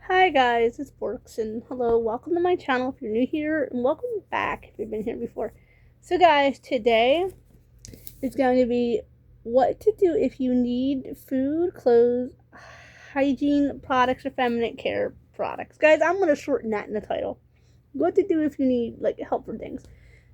Hi guys, it's Borks, and hello, welcome to my channel if you're new here, and welcome back if you've been here before. So guys, today is going to be what to do if you need food, clothes, hygiene products, or feminine care products. Guys, I'm going to shorten that in the title. What to do if you need help for things.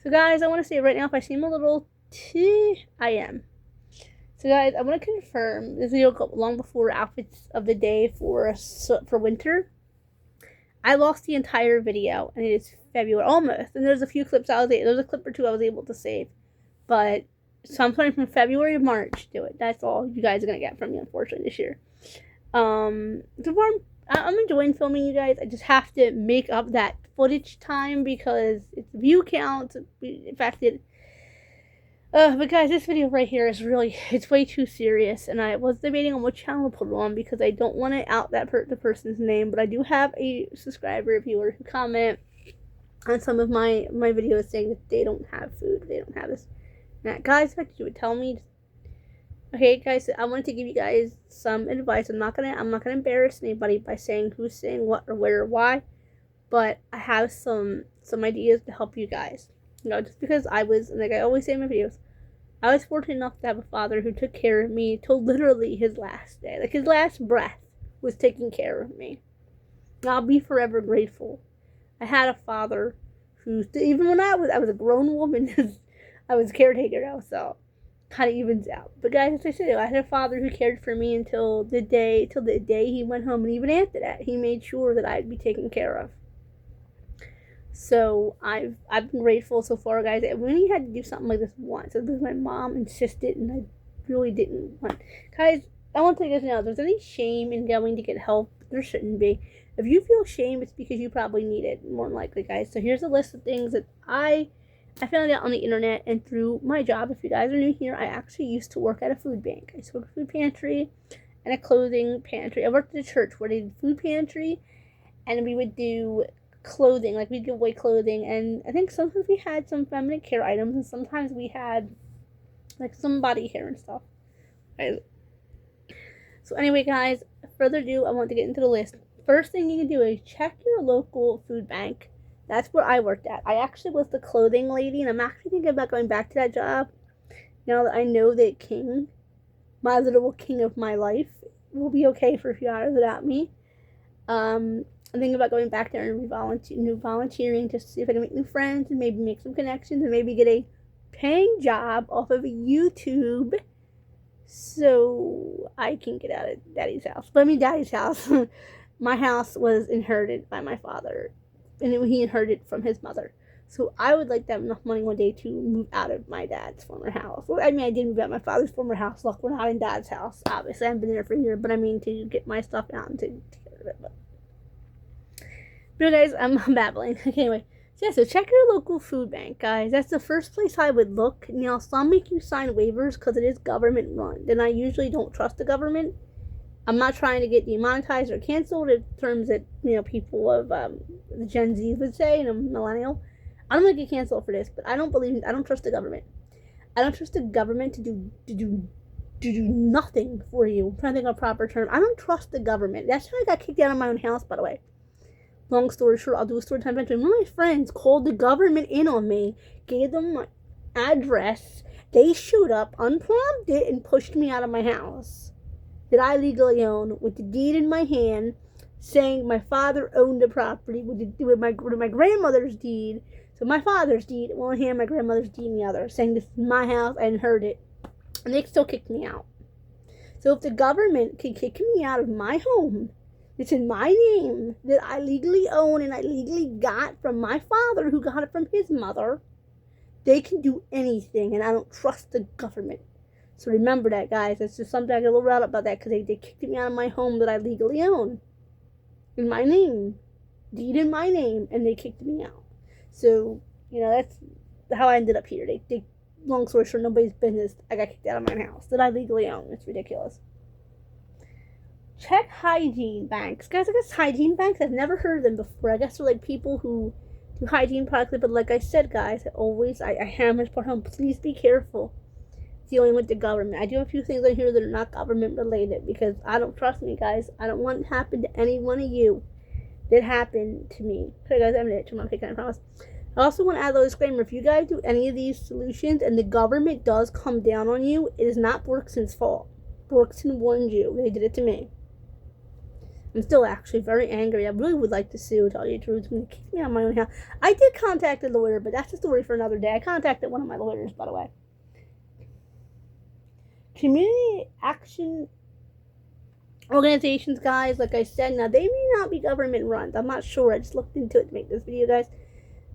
So guys, I want to say right now, if I seem a little I am. So guys, I want to confirm this video go long before outfits of the day for winter. I lost the entire video, and it is February almost. And there's a few clips there's a clip or two I was able to save, but sometime from February to March, do it. That's all you guys are gonna get from me, unfortunately, this year. So far, I'm enjoying filming, you guys. I just have to make up that footage time because it's view count. In fact, but guys, this video right here is it's way too serious, and I was debating on which channel to put it on because I don't want to out the person's name, but I do have a subscriber, viewer, who comment on some of my videos saying that they don't have food, they don't have this. Now, guys, if you would tell me, okay, guys, I wanted to give you guys some advice. I'm not gonna embarrass anybody by saying who's saying what or where or why, but I have some ideas to help you guys. Just because I was, like I always say in my videos, I was fortunate enough to have a father who took care of me till literally his last day. Like, his last breath was taking care of me. And I'll be forever grateful. I had a father who, even when I was a grown woman, I was a caretaker now, so kind of evens out. But guys, as I said, I had a father who cared for me until the day he went home, and even after that, he made sure that I'd be taken care of. So I've been grateful so far, guys. I only had to do something like this once. So because my mom insisted, and I really didn't want. Guys, I want to tell you guys now, if there's any shame in going to get help, there shouldn't be. If you feel shame, it's because you probably need it, more than likely, guys. So here's a list of things that I found out on the internet and through my job. If you guys are new here, I actually used to work at a food bank. I used to work at a food pantry and a clothing pantry. I worked at a church where they did food pantry, and we would do clothing, like we give away clothing, and I think sometimes we had some feminine care items, and sometimes we had like some body care and stuff. Right. So anyway, guys, further ado, I want to get into the list. First thing you can do is check your local food bank. That's where I worked at. I actually was the clothing lady, and I'm actually thinking about going back to that job now that I know that King, my literal king of my life, will be okay for a few hours without me. I'm thinking about going back there and volunteering just to see if I can make new friends and maybe make some connections and maybe get a paying job off of YouTube so I can get out of Daddy's house. But I mean, Daddy's house. My house was inherited by my father, and he inherited from his mother. So I would like to have enough money one day to move out of my dad's former house. Well, I mean, I did move out of my father's former house. Look, we're not in Dad's house. Obviously, I haven't been there for a year, but I mean to get my stuff out and to get rid of it. But guys, I'm babbling. Okay, anyway. So check your local food bank, guys. That's the first place I would look. Now, some make you sign waivers because it is government run. And I usually don't trust the government. I'm not trying to get demonetized or canceled in terms that, people of the Gen Z would say, millennial. I don't want to get canceled for this, but I don't trust the government. I don't trust the government to do nothing for you. I'm trying to think of a proper term. I don't trust the government. That's how I got kicked out of my own house, by the way. Long story short, I'll do a story time eventually. One of my friends called the government in on me, gave them my address. They showed up, unprompted, and pushed me out of my house that I legally own with the deed in my hand, saying my father owned the property with my grandmother's deed. So my father's deed in one hand, my grandmother's deed in the other, saying this is my house, I inherited it. And they still kicked me out. So if the government can kick me out of my home, it's in my name that I legally own and I legally got from my father who got it from his mother, they can do anything, and I don't trust the government. So remember that, guys. It's just something I get a little riled up about that because they kicked me out of my home that I legally own. In my name. Deed in my name, and they kicked me out. So, that's how I ended up here. They long story short, nobody's business. I got kicked out of my house that I legally own. It's ridiculous. Check hygiene banks. Guys, I guess hygiene banks, I've never heard of them before. I guess they're like people who do hygiene products. But like I said, guys, I hammer this part home. Please be careful dealing with the government. I do have a few things on here that are not government related because I don't trust me, guys. I don't want it to happen to any one of you. did happen to me. Okay, guys, I'm going to turn my pick, I promise. I also want to add a little disclaimer. If you guys do any of these solutions and the government does come down on you, it is not Borkson's fault. Borkson warned you. They did it to me. I'm still actually very angry. I really would like to sue, tell you the truth. I'm going to kick me out of my own house. I did contact a lawyer, but that's a story for another day. I contacted one of my lawyers, by the way. Community action organizations, guys, like I said, now they may not be government run. I'm not sure. I just looked into it to make this video, guys.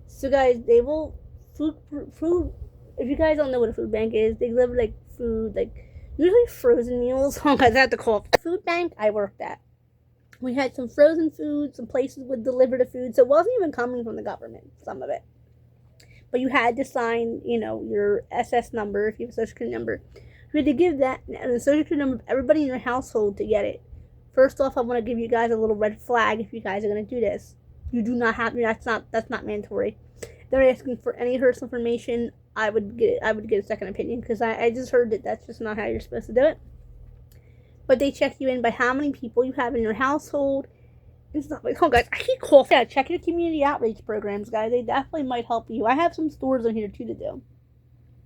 So, guys, they will food. If you guys don't know what a food bank is, they deliver like food, like usually frozen meals. Oh, guys, I have to call it food bank I worked at. We had some frozen food. Some places would deliver the food, so it wasn't even coming from the government. Some of it, but you had to sign, your SS number if you have a social security number. You had to give that and the social security number of everybody in your household to get it. First off, I want to give you guys a little red flag if you guys are going to do this. You do not have, that's not mandatory. They're asking for any personal information. I would get a second opinion, because I just heard that that's just not how you're supposed to do it. But they check you in by how many people you have in your household and stuff like. Oh, guys, I keep coughing. Yeah, check your community outreach programs, guys. They definitely might help you. I have some stores on here too to do.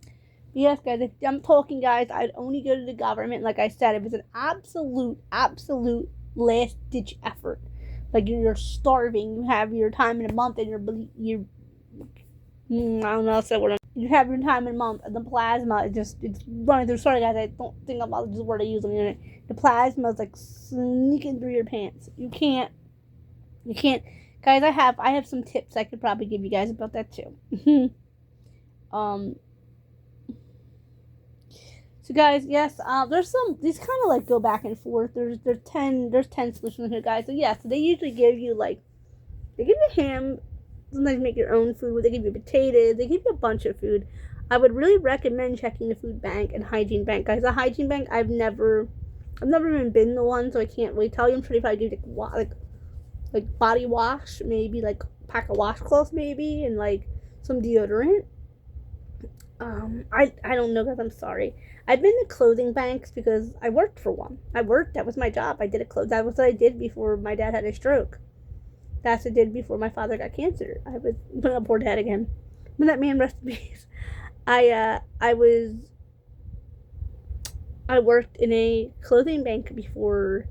But yes, guys, if I'm talking, guys, I'd only go to the government. Like I said, it was an absolute last ditch effort. Like you're starving, you have your time in a month, and I don't know, so what you have your time in a month, and the plasma it's running through. Sorry, guys, I don't think I'm about to use the word I use on the internet. The plasma is like sneaking through your pants. You can't, guys. I have some tips I could probably give you guys about that too. So, guys, yes, there's these kind of like go back and forth. There's 10 solutions here, guys. So yeah, so they usually give you they give you ham. Sometimes make your own food. They give you potatoes. They give you a bunch of food. I would really recommend checking the food bank and hygiene bank, guys. The hygiene bank, I've never even been to one, so I can't really tell you. I'm sure they probably give you like body wash, maybe like a pack of washcloths, maybe, and like some deodorant. I don't know, guys. I'm sorry. I've been to clothing banks because I worked for one. That was my job. I did that was what I did before my dad had a stroke. That's what I did before my father got cancer. I was a poor dad again. When that man rest in peace. I worked in a clothing bank before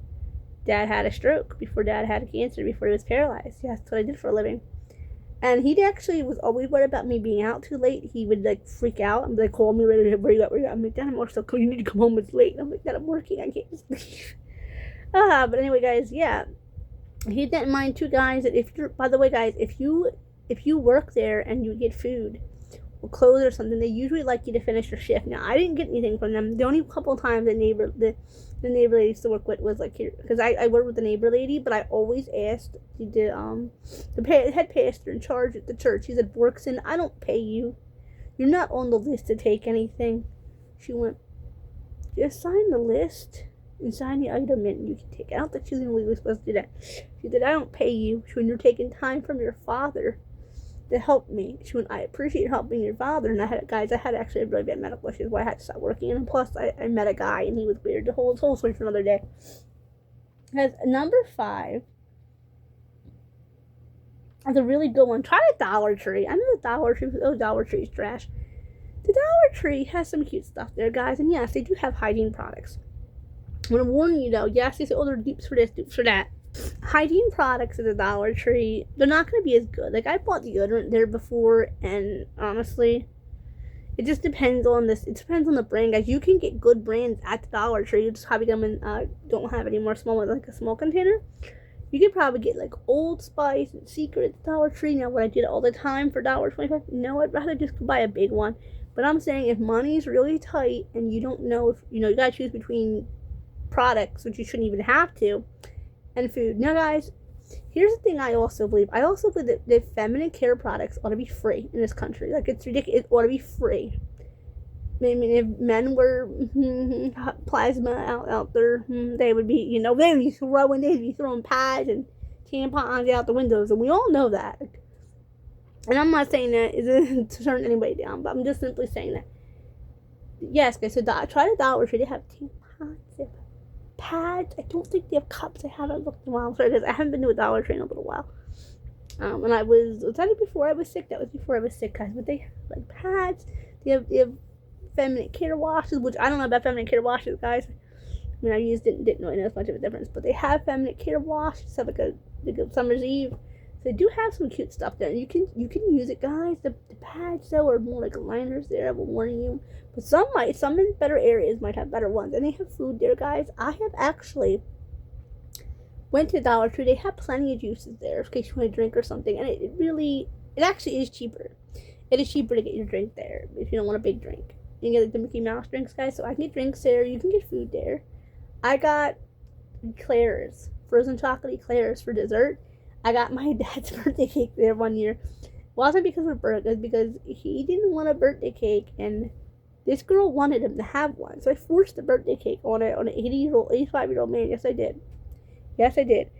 Dad had a stroke, before Dad had cancer, before he was paralyzed. Yeah, that's what I did for a living. And he actually was always worried about me being out too late. He would like freak out and like call me, where you at? I'm like, Dad, I'm also cool. You need to come home. It's late. And I'm like, Dad, I'm working. I can't just leave. But anyway, guys, yeah. He didn't mind too, guys. That if you're, by the way, guys, if you work there and you get food or clothes or something, they usually like you to finish your shift. Now, I didn't get anything from them. The only couple of times the neighbor lady I used to work with was like here, because I worked with the neighbor lady, but I always asked the head pastor in charge at the church. He said, Borkson, I don't pay you. You're not on the list to take anything. She went, just sign the list and sign the item in. You can take it. I don't think she was legally supposed to do that. She said, I don't pay you. When you're taking time from your father to help me. She went, I appreciate helping your father. And I had actually a really bad medical issue, why I had to stop working. And plus, I met a guy, and he was weird. The whole story for another day. As number 5 is a really good one. Try the Dollar Tree. I know the Dollar Tree is trash. The Dollar Tree has some cute stuff there, guys. And yes, they do have hygiene products. I'm going to warn you, though. Yes, they say, they're dupes for this, dupes for that. Hygiene products at the Dollar Tree, they're not going to be as good. Like, I bought deodorant there before, and honestly, it just depends on this. It depends on the brand, guys. You can get good brands at the Dollar Tree. You just probably don't have any more small ones, like a small container. You could probably get like Old Spice and Secret at the Dollar Tree. Now, would I do it all the time for $1.25? No, I'd rather just buy a big one. But I'm saying, if money's really tight and you don't know if you gotta choose between products, which you shouldn't even have to, and food. Now, guys, here's the thing I also believe. I also believe that feminine care products ought to be free in this country. Like, it's ridiculous. It ought to be free. I mean, if men were plasma out there, they would be, they'd be throwing pads and tampons out the windows, and we all know that. And I'm not saying that to turn anybody down, but I'm just simply saying that. Yes, guys, so try the Dollar Tree. They have tampons. pads. I don't think they have cups. I haven't looked in a while. Sorry, because I haven't been to a Dollar Tree in a little while. And was that before I was sick? That was before I was sick, guys. But they have like pads. They have feminine care washes, which I don't know about feminine care washes, guys. I mean, I didn't really know much of a difference, but they have feminine care washes. Have like a summer's eve. So they do have some cute stuff there. You can use it, guys. The pads though are more like liners there. I will warn you. But some in better areas might have better ones. And they have food there, guys. I have actually went to Dollar Tree. They have plenty of juices there in case you want to drink or something. And it actually is cheaper. It is cheaper to get your drink there if you don't want a big drink. You can get like the Mickey Mouse drinks, guys. So I can get drinks there. You can get food there. I got eclairs, frozen chocolate eclairs for dessert. I got my dad's birthday cake there one year. It wasn't because of birthday, it was because he didn't want a birthday cake, and this girl wanted him to have one. So I forced the birthday cake on an 85-year-old man. Yes, I did. Yes, I did.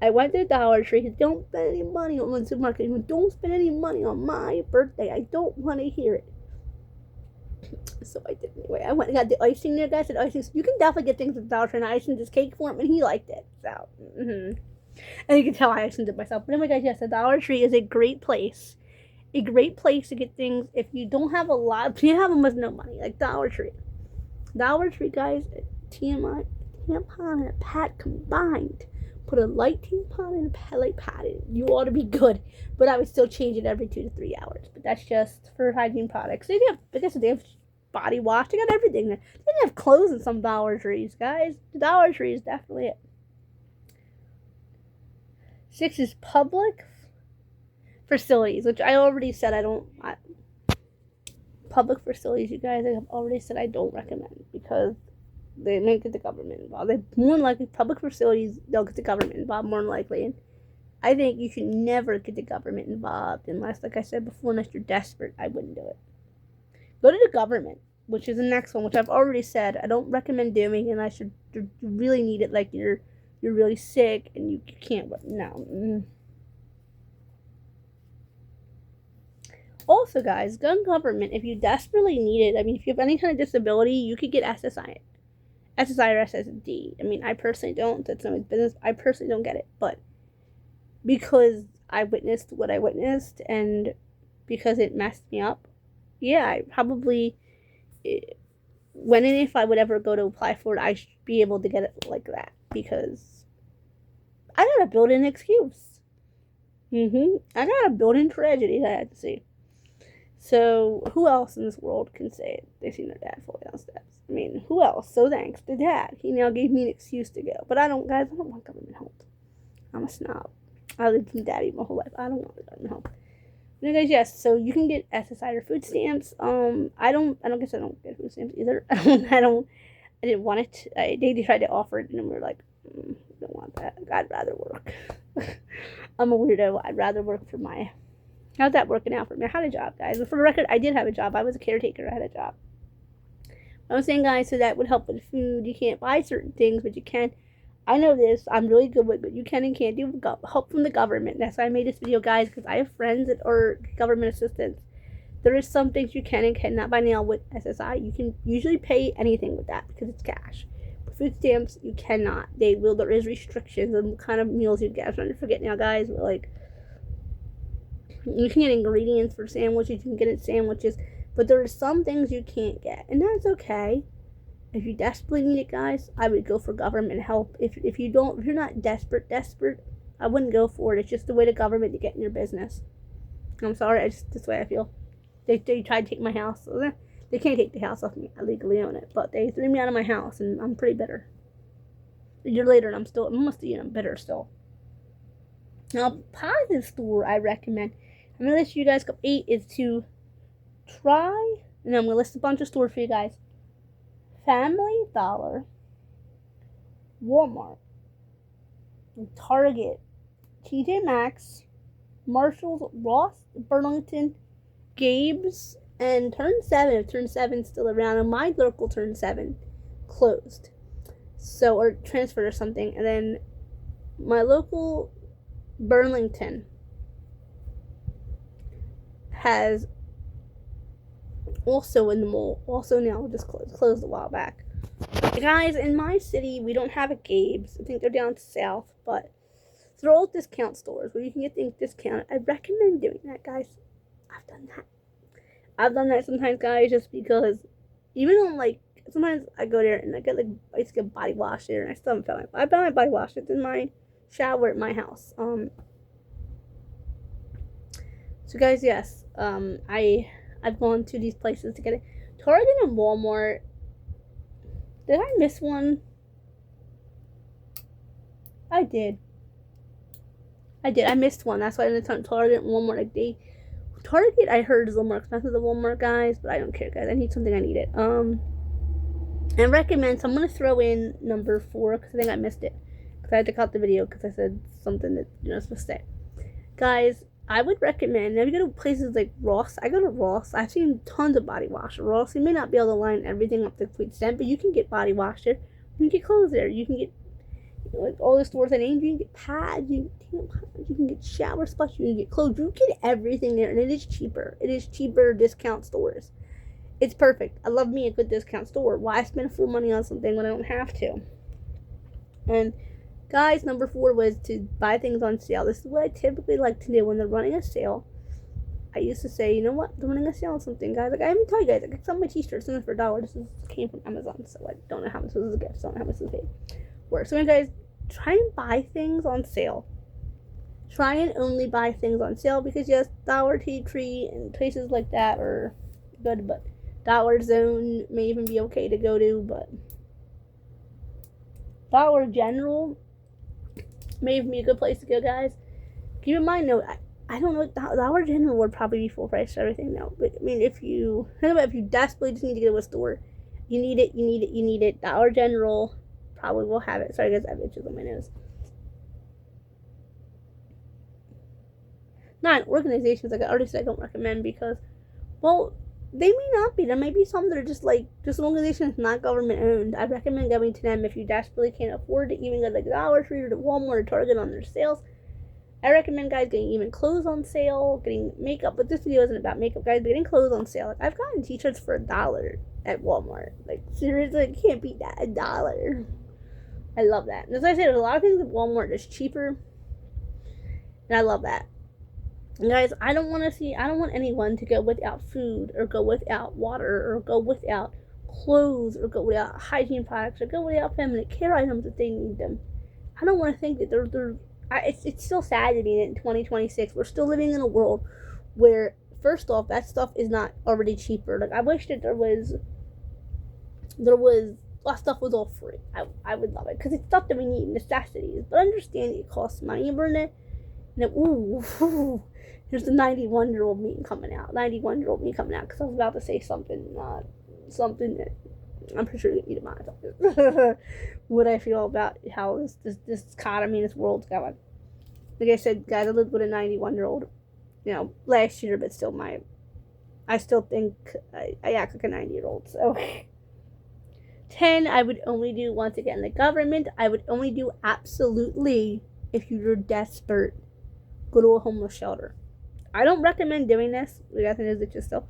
I went to the Dollar Tree. He said, don't spend any money on the supermarket. He said, don't spend any money on my birthday. I don't want to hear it. So I did anyway. I went and got the icing there, guys. The icing. So you can definitely get things at the Dollar Tree. And I iced this cake for him, and he liked it. So, and you can tell I iced it myself. But anyway, guys, yes, the Dollar Tree is a great place. A great place to get things if you don't have a lot. If you have them with no money, like Dollar Tree. Dollar Tree, guys. TMI, tampon and a pad combined. Put a light tampon and a light pad in. You ought to be good. But I would still change it every 2 to 3 hours. But that's just for hygiene products. They have body wash. They got everything there. They didn't have clothes in some Dollar Trees, guys. The Dollar Tree is definitely it. 6 is public facilities, which I already said public facilities, you guys, I have already said I don't recommend because they may get the government involved. They more than likely, public facilities, they'll get the government involved more than likely. And I think you should never get the government involved unless, like I said before, unless you're desperate. I wouldn't do it. Go to the government, which is the next one, which I've already said I don't recommend doing unless you really need it, like you're really sick and you can't. No. Also, guys, gun government, if you desperately need it, I mean, if you have any kind of disability, you could get SSI or SSD. I mean, I personally don't. That's nobody's business. I personally don't get it. But because I witnessed what I witnessed and because it messed me up, yeah, I probably, when and if I would ever go to apply for it, I should be able to get it like that because I got a built-in excuse. I got a built-in tragedy that I had to see. So, who else in this world can say it? They seen their dad fall down steps. I mean, who else? So thanks to Dad. He now gave me an excuse to go. But I don't want government help. I'm a snob. I lived with Daddy my whole life. I don't want the government help. But anyways, yes, so you can get SSI or food stamps. I don't get food stamps either. I didn't want it. They tried to offer it, and we were like, don't want that. I'd rather work. I'm a weirdo. I'd rather work for my... How's that working out for me? I had a job, guys. But for the record, I did have a job. I was a caretaker. I had a job. I was saying, guys, so that would help with food. You can't buy certain things, but you can. I know this. I'm really good with what you can and can't do. Help from the government. That's why I made this video, guys, because I have friends that are government assistants. There is some things you can and cannot buy now with SSI. You can usually pay anything with that because it's cash. But food stamps, you cannot. There is restrictions on what kind of meals you get. I'm trying to forget now, guys, but like, you can get ingredients for sandwiches, you can get it sandwiches, but there are some things you can't get, and that's okay. If you desperately need it, guys, I would go for government help. If you're not desperate, I wouldn't go for it. It's just the way the government to get in your business. I'm sorry, that's the way I feel. They tried to take my house. So they can't take the house off me. I legally own it, but they threw me out of my house, and I'm pretty bitter. A year later, and I'm bitter still. Now, positive store I recommend. I'm going to list you guys 8 is to try, and I'm going to list a bunch of stores for you guys. Family Dollar, Walmart, Target, TJ Maxx, Marshalls, Ross, Burlington, Gabe's, and Turn 7. If Turn 7's still around, and my local Turn 7 closed. So, or transferred or something. And then my local Burlington has also in the mall, also now just closed a while back. Guys, in my city, we don't have a Gabe's. I think they're down south, but they're all discount stores where you can get things discounted. I recommend doing that, guys. I've done that. I've done that sometimes, guys, just because even though, like, sometimes I go there and I used to get body wash there, and I still haven't found I found my body wash. It's in my shower at my house. So guys, yes, I've gone to these places to get it. Target and Walmart. Did I miss one? I did. I missed one. That's why I didn't Target and Walmart. Like Target, I heard is a little more expensive than Walmart, guys, but I don't care, guys. I need something. I need it. I recommend. So I'm gonna throw in number 4 because I think I missed it because I had to cut the video because I said something that you're not supposed to say. Guys, I would recommend. Now, if you go to places like Ross, I go to Ross. I've seen tons of body wash at Ross. You may not be able to line everything up to a complete extent, but you can get body wash there. You can get clothes there. You can get like all the stores I named. You can get pads. You can get shower splash. You can get clothes. You can get everything there, and it is cheaper. It is cheaper discount stores. It's perfect. I love me a good discount store. Why spend full money on something when I don't have to? And guys, number 4 was to buy things on sale. This is what I typically like to do when they're running a sale. I used to say, you know what, they're running a sale on something, guys. Like, I even tell you guys, I got some of my t-shirts in for $1. This came from Amazon, so I don't know how much this is a gift, so I don't know how much this paid. So, guys, try and buy things on sale. Try and only buy things on sale because, yes, Dollar Tree and places like that are good, but Dollar Zone may even be okay to go to, but Dollar General may even be a good place to go, guys. Keep in mind, though, I don't know, Dollar General would probably be full price for everything now, but I mean, if you desperately just need to go to a store, you need it, Dollar General probably will have it. Sorry, guys, I have itches on my nose. Not organizations, like I already said, I don't recommend because, well, they may not be. There may be some that are just an organization that's not government owned. I recommend going to them if you desperately can't afford to even go to the Dollar Tree or to Walmart or Target on their sales. I recommend, guys, getting even clothes on sale, getting makeup. But this video isn't about makeup, guys, but getting clothes on sale. Like, I've gotten t-shirts for $1 at Walmart. Like, seriously, it can't beat that. $1. I love that. And as I said, there's a lot of things at Walmart that's cheaper. And I love that. And guys, I don't want anyone to go without food or go without water or go without clothes or go without hygiene products or go without feminine care items if they need them. I don't want to think that it's still sad to be in 2026. We're still living in a world where, first off, that stuff is not already cheaper. Like, I wish that there was that stuff was all free. I would love it because it's stuff that we need, necessities. But understand it costs money, Burnett. And here's the 91-year-old me coming out. 91-year-old me coming out because I was about to say something that I'm pretty sure you get me to monetize. What I feel about how this economy, this world's going. Like I said, guys, I lived with a 91-year-old, last year, but still I still think I act like a 90-year-old. So 10, I would only do, once again, the government. I would only do absolutely if you're desperate. Go to a homeless shelter. I don't recommend doing this. We got the nose itches still.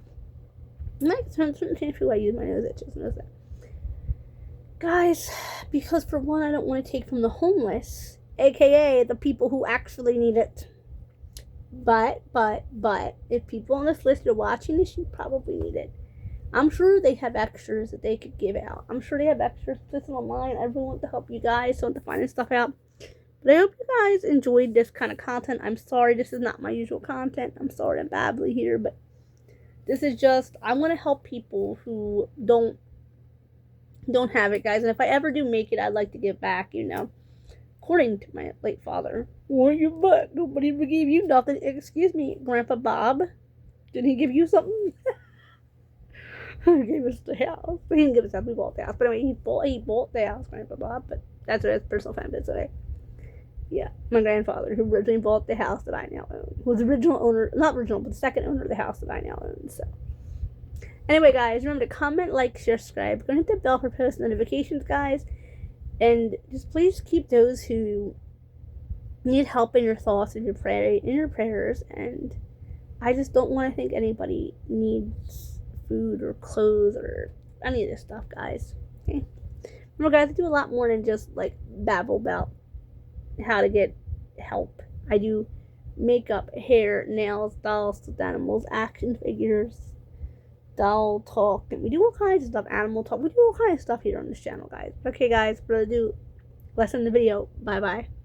Might change who I use my nose itches. Knows that. Guys, because for one, I don't want to take from the homeless, aka the people who actually need it. But, if people on this list are watching this, you probably need it. I'm sure they have extras that they could give out. I'm sure they have extras listed online. I really want to help you guys, so I want to find this stuff out. But I hope you guys enjoyed this kind of content. I'm sorry this is not my usual content. I'm sorry I'm babbling here, but this is just, I want to help people who don't have it, guys. And if I ever do make it, I'd like to give back, according to my late father. Well, your butt. Nobody ever gave you nothing. Excuse me, Grandpa Bob. Did he give you something? He gave us the house. He didn't give us that. We bought the house. But anyway, he bought the house, Grandpa Bob. But that's what his personal fan bit today. Yeah, my grandfather, who originally bought the house that I now own, was the original owner, not original, but the second owner of the house that I now own. So, anyway, guys, remember to comment, like, share, subscribe. Go hit the bell for post notifications, guys. And just please keep those who need help in your thoughts and your prayers. And I just don't want to think anybody needs food or clothes or any of this stuff, guys. Okay? Remember, guys, I do a lot more than just like babble about how to get help. I do makeup, hair, nails, dolls, stuffed animals, action figures, doll talk, and we do all kinds of stuff. Animal talk. We do all kinds of stuff here on this channel, guys. Okay, guys, but I do. Let's end the video. Bye bye.